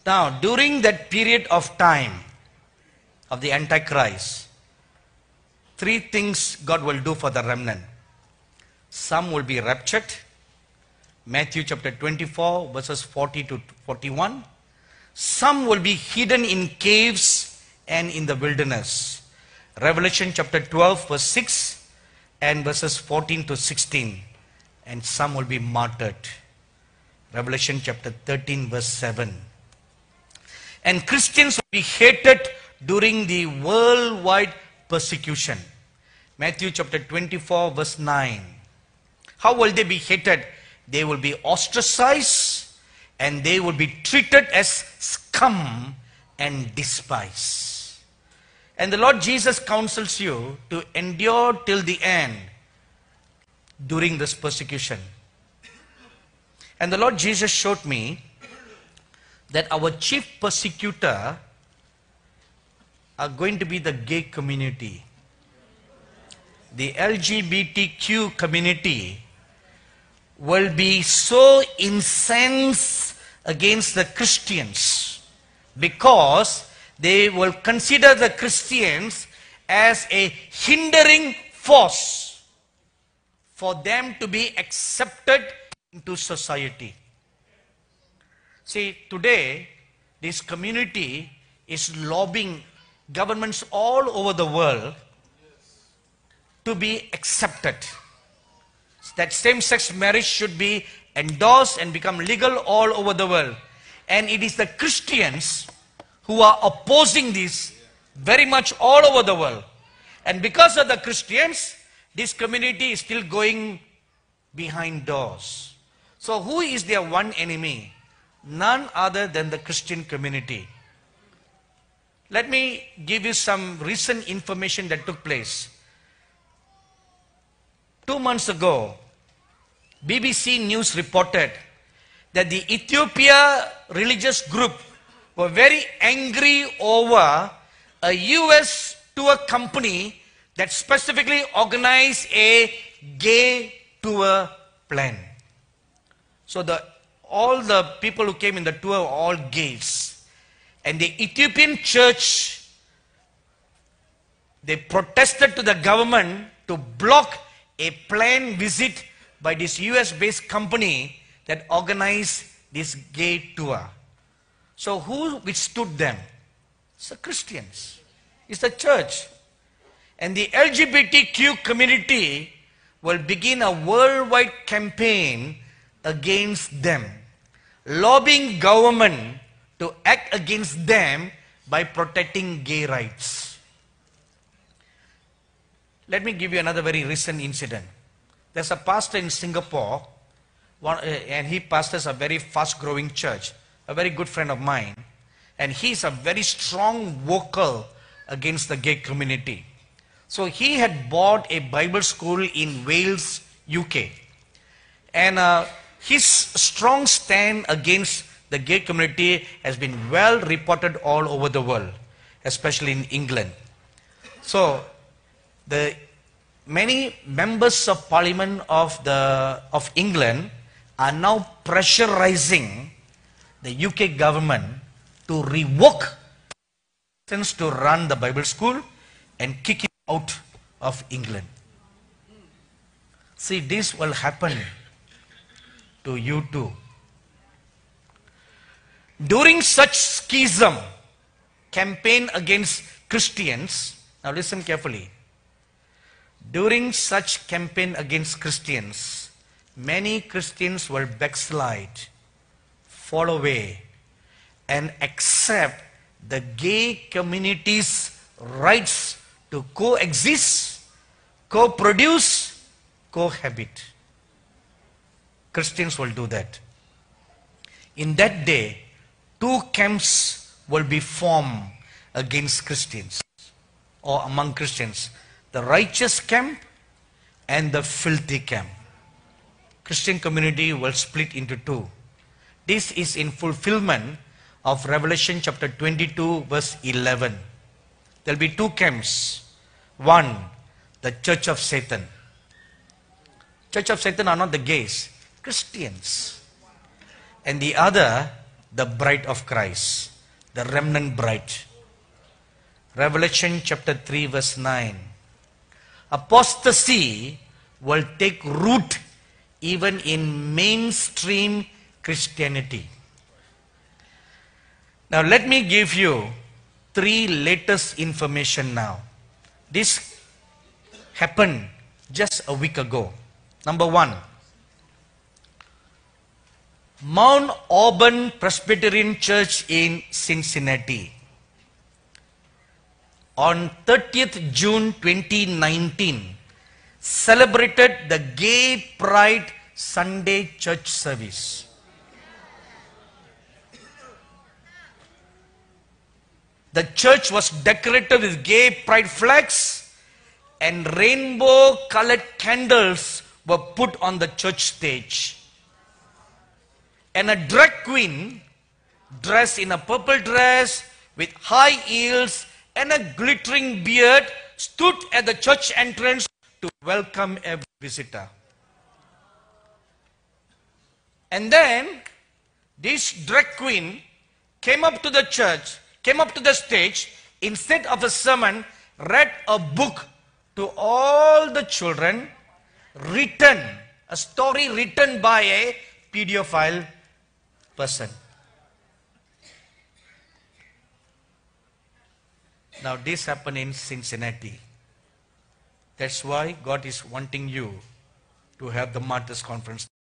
Now, during that period of time of the Antichrist, three things God will do for the remnant. Some will be raptured. Matthew chapter 24 verses 40 to 41. Some will be hidden in caves and in the wilderness. Revelation chapter 12 verse 6 and verses 14 to 16. And some will be martyred. Revelation chapter 13 verse 7. And Christians will be hated during the worldwide persecution. Matthew chapter 24 verse 9. How will they be hated? They will be ostracized and they will be treated as scum and despised. And the Lord Jesus counsels you to endure till the end during this persecution. And the Lord Jesus showed me that our chief persecutor are going to be the gay community. The LGBTQ community will be so incensed against the Christians because they will consider the Christians as a hindering force for them to be accepted into society. See, today, this community is lobbying governments all over the world to be accepted. That same-sex marriage should be endorsed and become legal all over the world. And it is the Christians who are opposing this very much all over the world. And because of the Christians, this community is still going behind doors. So who is their one enemy? None other than the Christian community. Let me give you some recent information that took place. 2 months ago, BBC News reported that the Ethiopia religious group were very angry over a US tour company that specifically organized a gay tour plan. So all the people who came in the tour were all gays. And the Ethiopian church, they protested to the government to block a planned visit by this US-based company that organized this gay tour. So who withstood them? It's the Christians. It's the church. And the LGBTQ community will begin a worldwide campaign against them, lobbying government to act against them by protecting gay rights. Let me give you another very recent incident. There's a pastor in Singapore, and he pastors a very fast-growing church, a very good friend of mine, and he's a very strong vocal against the gay community. So he had bought a Bible school in Wales, UK, and his strong stand against the gay community has been well reported all over the world, especially in England. So many members of Parliament of England are now pressurizing the UK government to revoke license to run the Bible school and kick him out of England. See, this will happen to you too. During such schism, campaign against Christians, now listen carefully. During such campaign against Christians, many Christians will backslide, fall away, and accept the gay community's rights to coexist, co-produce, cohabit. Christians will do that. In that day, two camps will be formed against Christians or among Christians. The righteous camp and the filthy camp. Christian community will split into two. This is in fulfillment of Revelation chapter 22 verse 11. There will be two camps. One, the church of Satan. Church of Satan are not the gays, Christians. And the other, the bride of Christ, the remnant bride. Revelation chapter 3 verse 9. Apostasy will take root even in mainstream Christianity. Now let me give you 3 latest information now. This happened just a week ago. Number 1. Mount Auburn Presbyterian Church in Cincinnati. On 30th June 2019, celebrated the Gay Pride Sunday church service. The church was decorated with gay pride flags and rainbow-colored candles were put on the church stage. And a drag queen dressed in a purple dress with high heels and a glittering beard stood at the church entrance to welcome every visitor. And then this drag queen came up to the church, came up to the stage, instead of a sermon, read a book to all the children, written, a story written by a pedophile person. Now this happened in Cincinnati. That's why God is wanting you to have the Martyrs Conference.